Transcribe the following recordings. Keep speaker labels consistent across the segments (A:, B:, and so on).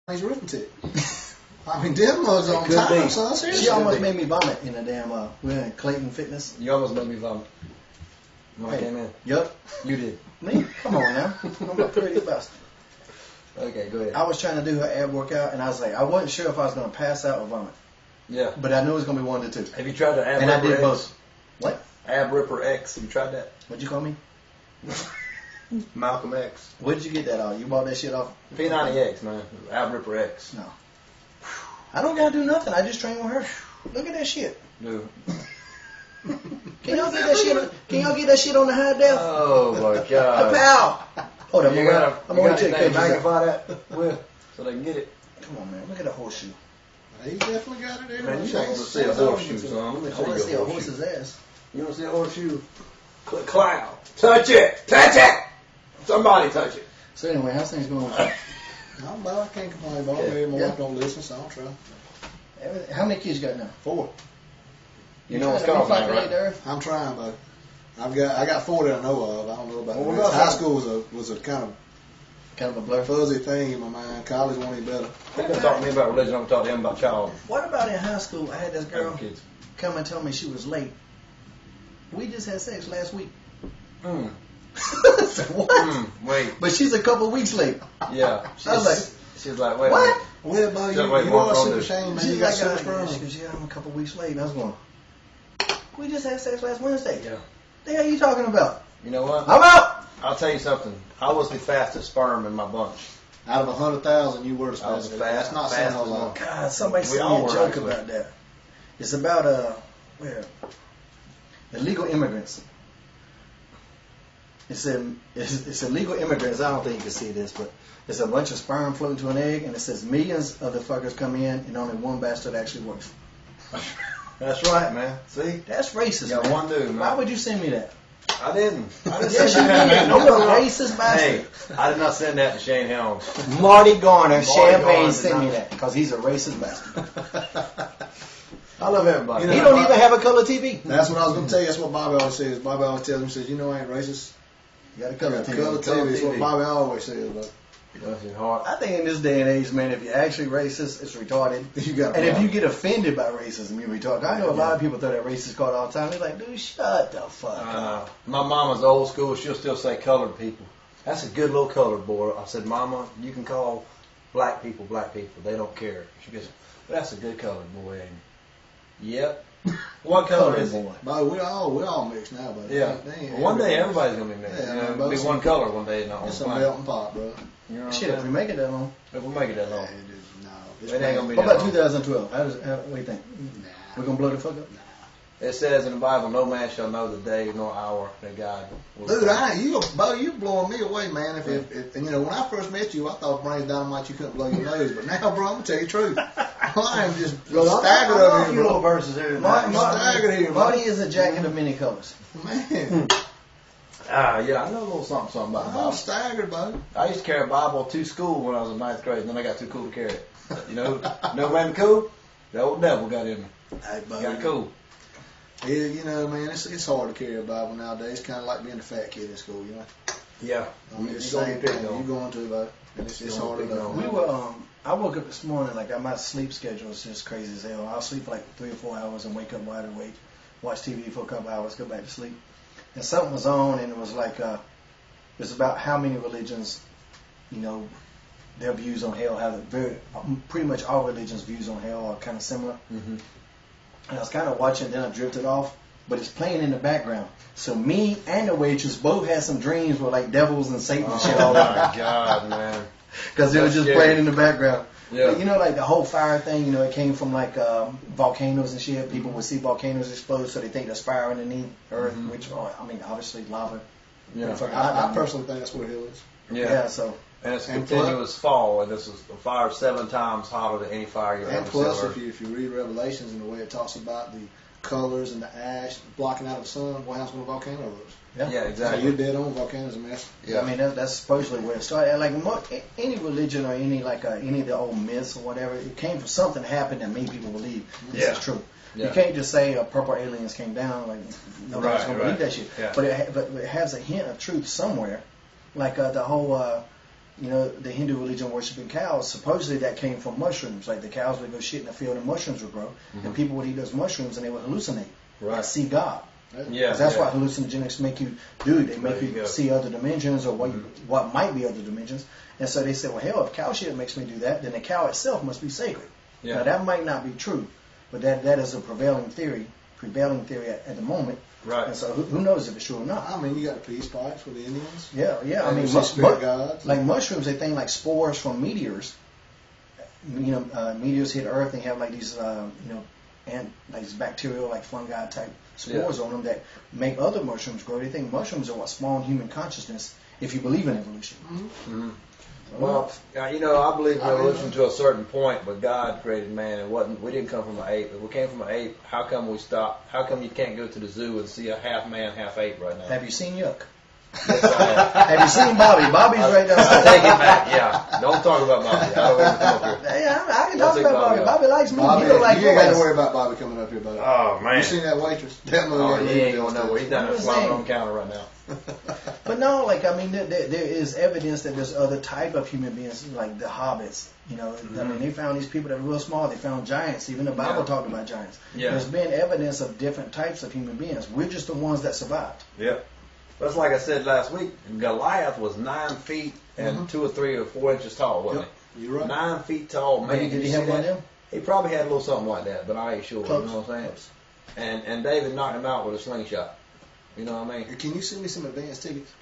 A: Chinese arithmetic. I mean, them was on time, son. Seriously.
B: She almost made me vomit in the damn, we were in Clayton Fitness.
C: You almost made me vomit when I came in.
B: Yup.
C: You did.
B: Me? Come on now. I'm a pretty bastard.
C: Okay, go ahead.
B: I was trying to do her ab workout, and I was like, I wasn't sure if I was going to pass out or vomit.
C: Yeah.
B: But I knew it was going to be one of the two.
C: Have you tried the ab
B: and
C: ripper
B: I did
C: X?
B: both. What?
C: Ab ripper X. Have you tried that?
B: What'd you call me?
C: Malcolm X.
B: Where did you get that off? You bought that shit off?
C: P90X, man. Ab ripper X.
B: No. I don't got to do nothing. I just train with her. Look at that shit.
C: Dude.
B: Can y'all get that shit? Can y'all get that shit on the high def?
C: Oh my God.
B: Pow! Hold on,
C: You gotta
B: take pictures.
C: magnify that with so they can get it.
B: Come on, man. Look at the horseshoe.
A: He definitely got it there.
C: Man, you want to see a horseshoe, son. Let me
B: I want to
C: see
B: see
C: a
B: a
C: horseshoe.
B: horse's ass.
C: You want to see a horseshoe? Cloud. Touch it. Touch it. Somebody touch it.
B: So anyway, how's things going?
A: I can't complain about it. My wife don't listen, so I'll try.
B: How many kids you got now? 4.
C: You know what's going on, right?
A: I'm trying, but I got 4 that I know of. I don't know about
C: Well,
A: the rest. High school was a kind of
B: a blur.
A: fuzzy thing in my mind. College wasn't any better.
C: They're going to talk to me about religion. I'm going to talk to him about child.
B: What about in high school? I had this girl
C: Kids.
B: come and tell me she was late. We just had sex last week. So what?
C: Wait.
B: But she's a couple weeks late.
C: Yeah.
B: I was
C: she's like, wait.
B: what?
A: Well, buddy,
C: Just
A: you
C: wait,
A: are
C: one
A: super shame, man.
B: She's
A: You got
B: like,
A: super
B: she
A: strong.
B: goes, yeah, I'm a couple weeks late. And I was going, we just had sex last Wednesday.
C: Yeah.
B: The hell are you talking about?
C: You know what?
B: I'm out.
C: I'll tell you something. I was the fastest sperm in my bunch.
A: Out of 100,000, you were the
C: I was
A: fastest.
C: fast-
A: That's not saying a
C: fastest
A: lot.
B: God, somebody
C: We
B: sent
C: all
B: me a
C: were,
B: joke
C: actually.
B: about that. It's about illegal immigrants. It's illegal immigrants. I don't think you can see this, but it's a bunch of sperm floating to an egg, and it says millions of the fuckers come in, and only one bastard actually works.
C: That's right, man. See?
B: That's racist,
C: You got
B: man.
C: one dude, man.
B: Why would you send me that?
C: I didn't. I didn't
B: Yes, you
C: send that.
B: did. You're a racist bastard.
C: Hey, I did not send that to Shane Helms.
B: Marty Garner, Champagne
C: Garner
B: sent
C: did
B: me
C: not.
B: that because he's a racist bastard.
C: I love everybody.
A: You know,
B: He don't even have a color TV.
A: That's what I was going to tell you. That's what Bobby always says. Bobby always tells me, he says, you know I ain't racist.
B: You got a
A: I
B: color
A: got
B: TV.
A: color TV. That's what Bobby always says, but
C: Bless his heart.
B: I think in this day and age, man, if you're actually racist, it's retarded.
A: you got
B: And if you get offended by racism, you're retarded. I know a lot of people throw that racist card all the time. They're like, dude, shut the fuck up.
C: My mama's old school. She'll still say colored people. That's a good little colored boy. I said, Mama, you can call black people. They don't care. She goes, well, that's a good colored boy, ain't he? Yep. What color is he?
A: But we all mixed now, but
C: Yeah. One day everybody's gonna be mixed.
A: Yeah,
C: You know,
A: man,
C: it'll be
A: both
C: one color one day in the whole
A: it's a
C: planet.
A: melting pot, bro.
C: You know what I'm
B: Shit, if we
C: saying?
B: make it that long.
C: If we make it that long.
A: No,
C: It ain't gonna be
B: What
C: that
B: about
C: long.
B: 2012? What do you think? We're going to blow the fuck up?
C: It says in the Bible, no man shall know the day nor hour that God will
A: Dude,
C: come.
A: Bo, you blowing me away, man. If and you know, when I first met you, I thought brains dynamite you couldn't blow your nose, but now, bro, I'm gonna tell you the truth. I am just staggered over here, bro.
C: verses here.
A: Staggered here, bro.
B: Marty is a jacket of many colors.
A: Man,
C: Yeah, I know a little something about the
A: I'm
C: Bible.
A: staggered, bro.
C: I used to carry a Bible to school when I was in 9th grade, and then I got too cool to carry it. You know what made me cool? The old devil got in me.
A: Hey, Bo,
C: Got cool.
A: yeah, you know, man, it's hard to carry a Bible nowadays. It's kind of like being a fat kid in school, you know.
C: Yeah.
A: I mean, it's the
C: You gonna
A: same
C: be picked
A: thing.
C: on.
A: You going to, Bo, and it's
C: You
A: hard to
C: gonna be
A: know.
C: picked
B: We were, I woke up this morning, like, my sleep schedule is just crazy as hell. I'll sleep for like 3 or 4 hours and wake up wide awake, watch TV for a couple hours, go back to sleep. And something was on, and it was like, it's about how many religions, you know, their views on hell, how pretty much all religions' views on hell are kind of similar.
C: Mm-hmm.
B: And I was kind of watching, then I drifted off, but it's playing in the background. So me and the waitress both had some dreams with like devils and Satan and shit all
C: Oh
B: over.
C: my God, man.
B: Because it was
C: That's
B: just
C: scary.
B: playing in the background.
C: Yeah.
B: But you know, like the whole fire thing, you know, it came from like volcanoes and shit. People would see volcanoes explode, so they think there's fire underneath Earth,
C: Mhm.
B: which, I mean, obviously lava.
C: Yeah.
A: I personally think that's what hell is.
B: Yeah, so.
C: And it's a
A: And
C: continuous fall, and this is a fire 7 times hotter than any fire you've
A: And
C: ever
A: plus,
C: seen.
A: if you read Revelations and the way it talks about the colors and the ash blocking out the sun, what happens when a volcano erupts?
B: Yeah,
C: Yeah,
A: So
C: exactly.
A: you're dead on. Volcanoes a mess.
C: Yeah.
B: I mean, that's supposedly where it started. And like any religion or any of the old myths or whatever, it came from something that happened that made people believe this
C: Yeah.
B: is true.
C: Yeah.
B: You can't just say purple aliens came down, like nobody's gonna believe that shit.
C: Yeah.
B: But it has a hint of truth somewhere, like the whole the Hindu religion worshiping cows, supposedly that came from mushrooms. Like the cows would go shit in the field and mushrooms would grow. And people would eat those mushrooms and they would hallucinate.
C: Right.
B: See God.
C: Yeah.
B: That's what hallucinogenics make you do. They make you see other dimensions or what might be other dimensions. And so they said, well, hell, if cow shit makes me do that, then the cow itself must be sacred.
C: Yeah.
B: Now, that might not be true, but that is a prevailing theory at the moment.
C: Right.
B: And so who knows if it's true or not.
A: I mean, you got the peace pipes for the Indians.
B: Yeah. I mean,
A: spirit gods.
B: Like mushrooms, they think like spores from meteors. Meteors hit Earth. They have like these, and like these bacterial, like fungi type spores on them that make other mushrooms grow. They think mushrooms are what spawn human consciousness. If you believe in evolution.
C: Mm-hmm. Well, I believe in evolution to a certain point, but God created man. We didn't come from an ape. If we came from an ape, how come we stopped? How come you can't go to the zoo and see a half man, half ape right now?
B: Have you seen Yuck?
C: Yes, I have.
B: Have you seen Bobby? Bobby's right down
C: I take it back. Yeah, don't talk about Bobby. I don't want to come up here.
B: Yeah, I can talk about Bobby. Bobby likes me.
A: Bobby,
B: He don't like
A: you ain't got to
B: boys.
A: worry about Bobby coming up here, buddy.
C: Oh man,
A: You seen that waitress? That movie.
C: he ain't going nowhere. He's down there
B: I'm
C: flopping
B: saying.
C: on the counter right now.
B: But no, there is evidence that there's other type of human beings, like the hobbits. I mean, they found these people that are real small. They found giants. Even the Bible talked about giants.
C: Yeah.
B: There's been evidence of different types of human beings. We're just the ones that survived.
C: Yeah. That's like I said last week. Goliath was 9 feet and 2 or 3 or 4 inches tall, wasn't he?
A: You're right.
C: 9 feet tall, man.
B: Did he
C: You
B: have
C: see
B: one of
C: that?
B: them?
C: He probably had a little something like that, but I ain't sure.
B: Close.
C: You know what I'm saying? And David knocked him out with a slingshot. You know what I mean?
A: Can you send me some advance tickets?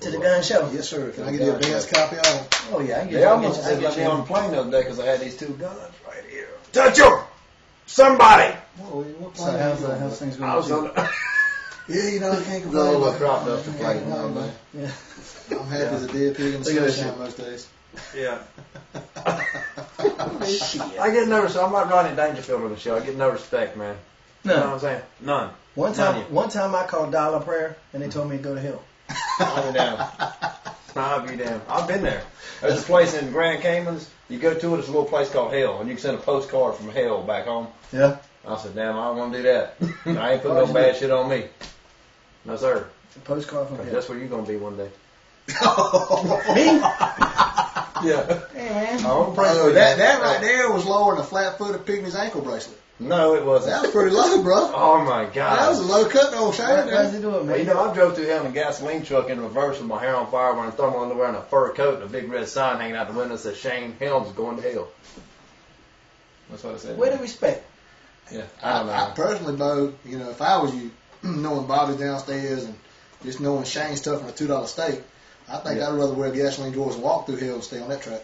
B: To the gun show?
A: Yes, sir. Can I get the advance copy of them?
B: Oh, yeah. I can
C: They
B: get
C: almost
B: you.
C: said let me on the plane the other day because I had these 2 guns right here. Touch them! Somebody!
A: Whoa, what
B: So
A: plane
B: how's
A: you on,
B: things
C: I was
B: going?
C: on the...
A: Yeah, I can't complain.
C: The little
A: about
C: crop
A: it.
C: duster plane, you know what I mean?
B: Yeah.
A: I'm happy as a dead pig in the
B: Look at this
A: sunshine
B: shit.
A: most days.
C: Yeah.
B: Shit.
C: I get no respect. I'm like Ronnie Dangerfield on the show. I get no respect, man. You know what
B: No.
C: I'm saying? None.
B: One
C: None.
B: time I called Dollar Prayer and they told me to go to hell.
C: I'll be down. I'll be down. I've been there. There's a place in Grand Caymans. You go to it, it's a little place called Hell, and you can send a postcard from hell back home.
B: Yeah.
C: I said, damn, I don't want to do that. I ain't putting no bad shit on me. No, sir.
B: A postcard from
C: 'Cause
B: hell.
C: that's where you're going to be one day.
B: Me?
C: Yeah.
B: Hey, man.
C: I don't pray for you.
A: That right there was lower than a flat-footed pygmy's ankle bracelet.
C: No, it wasn't.
A: That was pretty low, bro.
C: Oh, my God.
A: That was a low cut, old Shane.
B: Why does he do it,
C: Well,
B: man?
C: I drove through hell in a gasoline truck in reverse with my hair on fire, wearing thermal underwear and a fur coat and a big red sign hanging out the window that says Shane Helms going to hell. That's what I said.
B: Where the respect?
C: Yeah, I don't know.
A: I personally, Bo, if I was you, knowing Bobby's downstairs and just knowing Shane's stuff and a $2 steak, I think I'd rather wear gasoline drawers and walk through hell and stay on that track.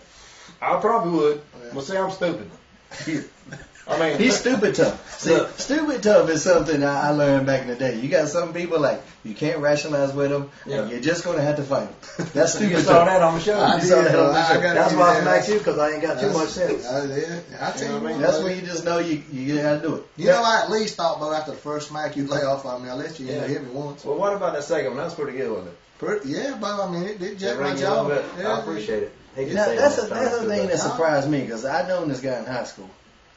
C: I probably would.
A: Yeah.
C: Well, see, I'm stupid. I mean,
B: He's stupid tough. See,
C: Look.
B: stupid tough is something I learned back in the day. You got some people like you can't rationalize with them, and you're just going to have to fight them. That's
C: you
B: stupid
C: saw
B: tough.
C: that on the show.
A: I
C: You saw
A: did,
C: that on the
A: I
C: show.
A: gotta
C: That's
A: give
C: why
A: you
C: I
A: that.
C: smacked you, because I ain't got too much sense.
A: I tell you what,
B: That's
A: Bo.
B: when you just know you got to do it.
A: I at least thought, Bo, after the first smack, you'd lay off on me. I let you hit me once.
C: Well, what about that second one? That was pretty good, wasn't it?
A: Yeah, Bo, I mean, it did
C: That
A: jack my
C: rang you a
A: jaw.
C: little bit.
A: Yeah,
C: I appreciate it. He just
B: Now,
C: said
B: that's
C: that
B: the
C: time.
B: thing that surprised me because I known this guy in high school.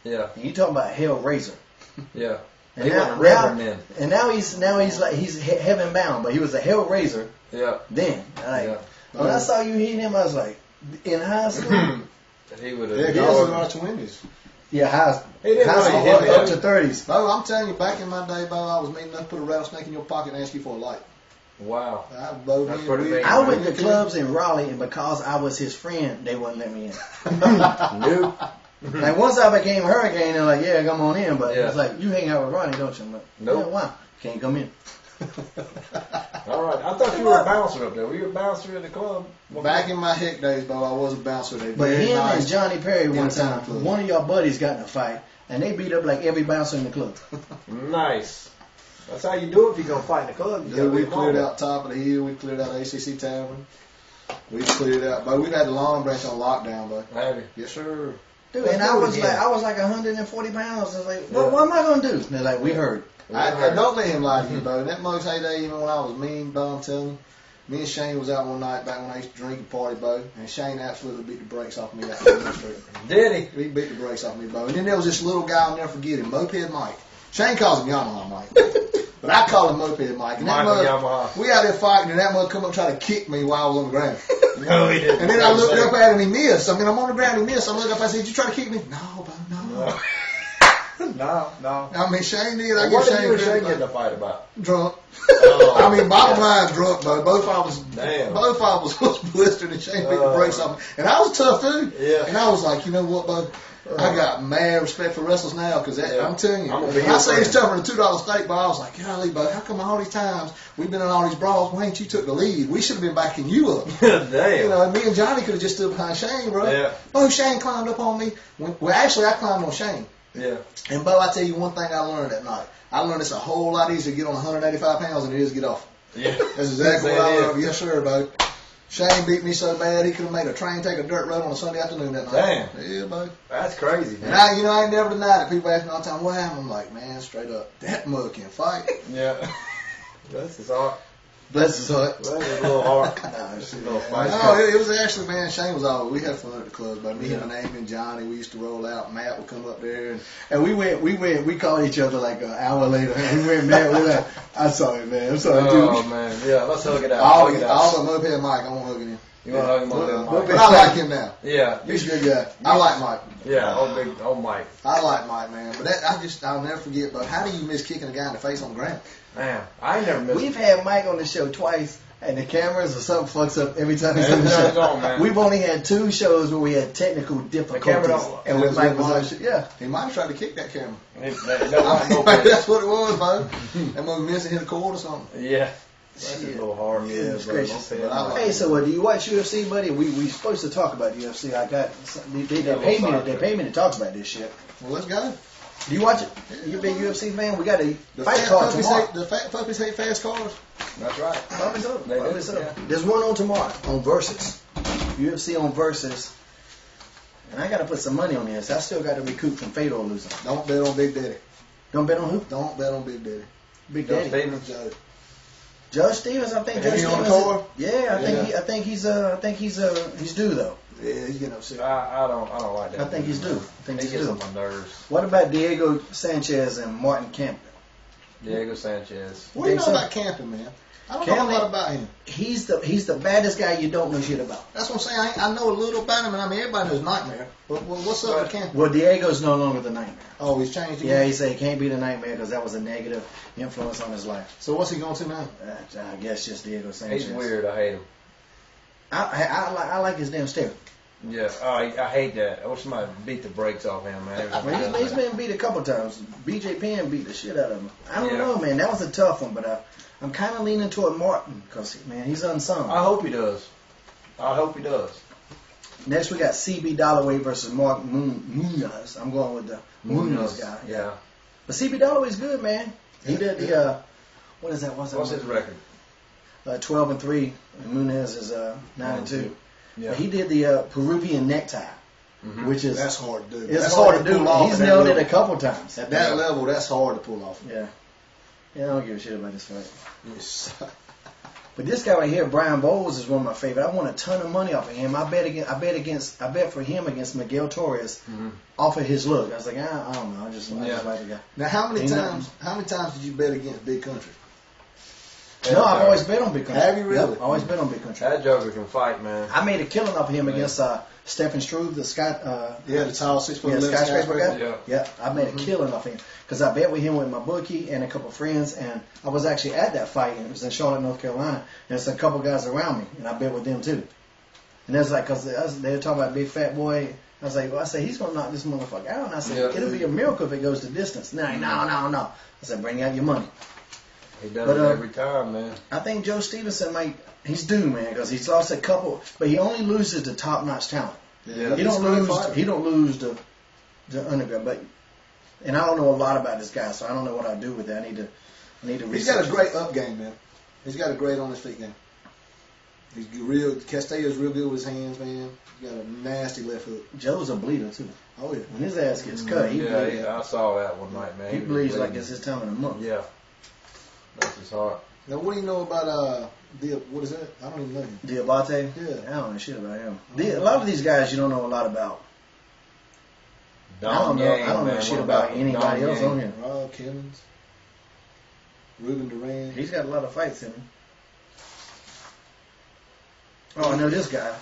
C: Yeah,
B: And you talking about Hellraiser.
C: yeah.
B: And
C: He
B: now,
C: wasn't a reverend then.
B: And now he's heaven bound, but he was a Hellraiser
C: Yeah.
B: then. Like,
C: Yeah.
B: when I saw you hitting him, I was like, in high school.
C: He would
A: Yeah,
C: have.
A: girls are our twins.
B: Yeah, high
C: He didn't
B: school
C: really hit me.
B: up to 30s.
A: Bo, I'm telling you, back in my day, Bo, I was mean enough to put a rattlesnake in your pocket and ask you for a light.
C: Wow.
A: That's
C: pretty big.
B: I went to clubs in Raleigh, and because I was his friend, they wouldn't let me in.
C: Nope.
B: Like once I became Hurricane, they're like, "Yeah, come on in." But
C: Yeah.
B: it's like you hang out with Ronnie, don't you? I'm like,
C: Nope.
B: Yeah, why? Can't come in.
C: All right. I thought you were a bouncer up there. Were you a bouncer at the club?
A: Back in my hick days, Bo, I was a bouncer. They
B: But
A: very
B: him
A: nice.
B: and Johnny Perry one
A: Entertainment
B: time,
A: club.
B: one of y'all buddies got in a fight, and they beat up like every bouncer in the club.
C: Nice. That's how you do it if you're going to fight in the club. You
A: Yeah,
C: gotta
A: we
C: be
A: cleared
C: humble.
A: out top of the hill. We cleared out ACC Tavern. We cleared out, but we've had the Long Branch on lockdown, Bo.
C: Have you?
A: Yes, sir.
B: Dude,
C: Let's
B: and
C: do it again.
B: I was like 140 pounds. I was like,
C: Yeah.
B: what am I gonna do? And they're like, we heard.
A: I don't let him lie to you, Bo. That Mug's heyday, even when I was mean, Bo, I'm telling you. Me and Shane was out one night back when I used to drink and party, Bo, and Shane absolutely beat the brakes off me out there in the street.
C: Did he?
A: He beat the brakes off me, Bo. And then there was this little guy, I'll never forget him, Moped Mike. Shane calls him Yamaha Mike. But I call him Moped Mike. And that
C: Michael
A: mug,
C: Yamaha.
A: we out there fighting, and that mug come up trying to kick me while I was on the ground.
C: No, he didn't.
A: And then I looked up at him, he missed. I mean, I'm on the ground, he missed. I looked up, I said, did you try to kick me? No, bro, no.
C: No.
A: I mean, Shane did. I
C: What
A: give
C: did you
A: Shane
C: and Shane
A: credit.
C: get in a fight about?
A: Drunk.
C: Oh.
A: I mean, bottom line, drunk, bro. Both of us
C: Damn.
A: was blistered, and Shane picked the brakes off me. And I was tough, too.
C: Yeah.
A: And I was like, you know what, bud? I got mad respect for wrestlers now, because I'm telling you,
C: I'm gonna be
A: when I
C: your
A: say it's
C: friend.
A: tougher than $2 steak, but I was like, golly, bud, how come all these times we've been in all these brawls, why ain't you took the lead? We should have been backing you up.
C: Damn.
A: You know, and me and Johnny could have just stood behind Shane, bro.
C: Yeah.
A: Oh, Shane climbed up on me. Well, actually, I climbed on Shane.
C: Yeah.
A: And, Bo, I tell you one thing I learned that night. I learned it's a whole lot easier to get on 185 pounds than it is to get off.
C: Yeah.
A: That's exactly what I learned. Yes, sir, Bo. Shane beat me so bad he could have made a train take a dirt road on a Sunday afternoon that night.
C: Damn.
A: Yeah, Bo.
C: That's crazy, man.
A: And I ain't never denied it. People ask me all the time, what happened? I'm like, man, straight up, that mug can fight.
C: Yeah. Bless his heart.
A: Bless his heart.
C: Bless his little heart.
A: Nah,
C: It's a little fight.
A: no, it was actually, man, Shane was all, we had fun at the club, but me, him, and Amy and Johnny, we used to roll out. Matt would come up there, and
B: we called each other like an hour later. And we went, man, we're like, I'm sorry, man. I'm sorry,
C: Oh,
B: dude.
C: man. Yeah, let's hug it out.
A: all
C: Hug it out.
A: the Moped Mike, I won't hug him.
C: You want to hug him on that,
A: But
C: Mike?
A: I like him now.
C: Yeah.
A: He's a good guy. I like Mike.
C: Yeah, old Mike.
A: I like Mike, man. But I'll never forget, but how do you miss kicking a guy in the face on the ground?
C: Man, I ain't never missed
B: We've had Mike on the show twice, and the cameras or something fucks up every time he's on the
C: Every time he's
B: show.
C: on, man.
B: We've only had 2 shows where we had technical
C: camera
B: difficulties,
C: don't-
B: and with Mike was on the show. Yeah.
A: He might have tried to kick that camera.
C: No,
A: That's what it was, bro. That must miss and hit a cord or something.
C: Yeah. That's his little heart.
B: Yeah,
C: bro.
B: gracious.
C: Don't
A: But I like
B: Hey, so do you watch UFC, buddy? We supposed to talk about UFC. I got they pay me to talk about this shit.
A: Well, let's go.
B: Do you watch it? You a big UFC fan? We got a
A: The
B: fight
A: fat
B: card
A: puppies
B: tomorrow.
A: the fat puppies hate fast cars.
C: That's right.
B: Probably so.
C: They do,
B: Probably so.
C: yeah.
B: There's one on tomorrow on Versus. UFC on Versus. And I got to put some money on this. I still got to recoup from Fedor losing.
A: Don't bet on Big Daddy.
B: Don't bet on who?
A: Don't bet on Big Daddy.
B: Big
C: Joe
B: Daddy.
C: Stevens.
A: Joe.
B: Judge Stevens. I think
A: Is
B: Judge
A: he on the
B: Stevens.
A: card?
B: Yeah, I think he's due though.
A: Yeah, he's getting upset.
C: I don't like that.
B: I think he's due. I think
C: He
B: he's
C: gets
B: due.
C: on my nerves.
B: What about Diego Sanchez and Martin Campbell?
C: Diego Sanchez.
A: What do you know
B: Think so?
A: about Camping, man? I don't know a lot about him.
B: He's the baddest guy you don't know shit about.
A: That's what I'm saying. I know a little about him, and I mean, everybody knows Nightmare. But what's up with Camping?
B: Well, Diego's no longer the nightmare.
A: Oh, he's changed
B: Yeah,
A: again?
B: he said he can't be the nightmare because that was a negative influence on his life.
A: So what's he going to now?
B: I guess just Diego Sanchez.
C: He's weird. I hate him.
B: I like his damn stare.
C: Yeah. I hate that. I wish somebody beat the brakes off him, man.
B: Well, he's been beat a couple times. BJ Penn beat the shit out of him. I don't
C: Yeah.
B: know, man. That was a tough one, but I'm kind of leaning toward Martin because, man, he's unsung.
C: I hope he does. I hope he does.
B: Next, we got CB Dollaway versus Mark Munoz. I'm going with the Munoz guy.
C: Yeah.
B: But CB Dollaway's good, man. He did the, what is that?
C: What's his record?
B: 12-3. And Munoz is 9-2.
C: Yeah.
B: But he did the Peruvian necktie, which is
A: That's hard to do.
B: it's
A: That's
B: hard to do.
A: pull off
B: He's
A: at that
B: nailed it
A: level.
B: a couple times.
A: At that level, that's hard to pull off.
B: Yeah. Yeah, I don't give a shit about this fight.
A: Yes.
B: But this guy right here, Brian Bowles, is one of my favorite. I won a ton of money off of him. I bet for him against Miguel Torres off of his look. I was like, I don't know. I just like the guy.
A: Now, how many
B: Ain't
A: times did you bet against Big Country?
B: No, I've always bet on Big Country.
A: Have you really?
B: Yep, always bet on Big Country.
C: That joker can fight, man.
B: I made a killing off of him against Stephen Struve, the Scott.
A: Yeah, the tall 6'11"
B: skyscraper guy.
C: Yeah.
B: Yeah, I made a killing off him because I bet with him with my bookie and a couple friends, and I was actually at that fight. And it was in Charlotte, North Carolina, and there's a couple guys around me, and I bet with them too. And that's like because they were talking about big fat boy. I was like, well, I said he's gonna knock this motherfucker out, and I said it'll be a miracle if it goes the distance. No. I said bring out your money.
C: He does it every time, man.
B: I think Joe Stevenson he's due, man, because he's lost a couple, but he only loses to top-notch talent.
C: Yeah.
B: He don't lose to underground, but and I don't know a lot about this guy, so I don't know what I do with that. I need to research.
A: He's got a great up game, man. He's got a great on his feet game. He's real. Castillo's real good with his hands, man. He's got a nasty left hook.
B: Joe's a bleeder too.
A: Oh yeah.
B: When his ass gets cut, he bleeds.
C: I saw that one night, man.
B: He
C: was
B: bleeds
C: bleeding.
B: like it's his time in the month.
C: Yeah. That's his heart.
A: Now, what do you know about what is that? I don't even know him.
B: Diabate?
A: Yeah.
B: I don't know shit about him. A lot of these guys you don't know a lot about. I don't know shit about anybody else on here.
A: Rob Killings. Ruben Duran.
B: He's got a lot of fights in him. Oh, I know this guy.